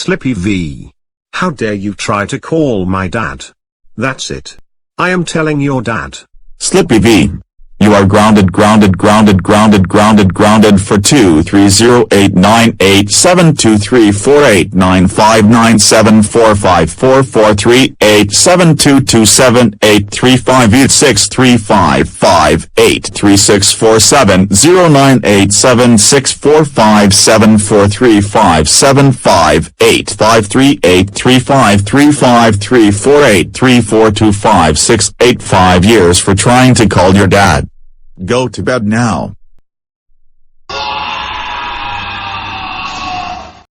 Slippy V. How dare you try to call my dad? That's it. I am telling your dad. Slippy V. You are grounded for 2308987234895974543872278353643535348353835342568 years for trying to call your dad. Go to bed now.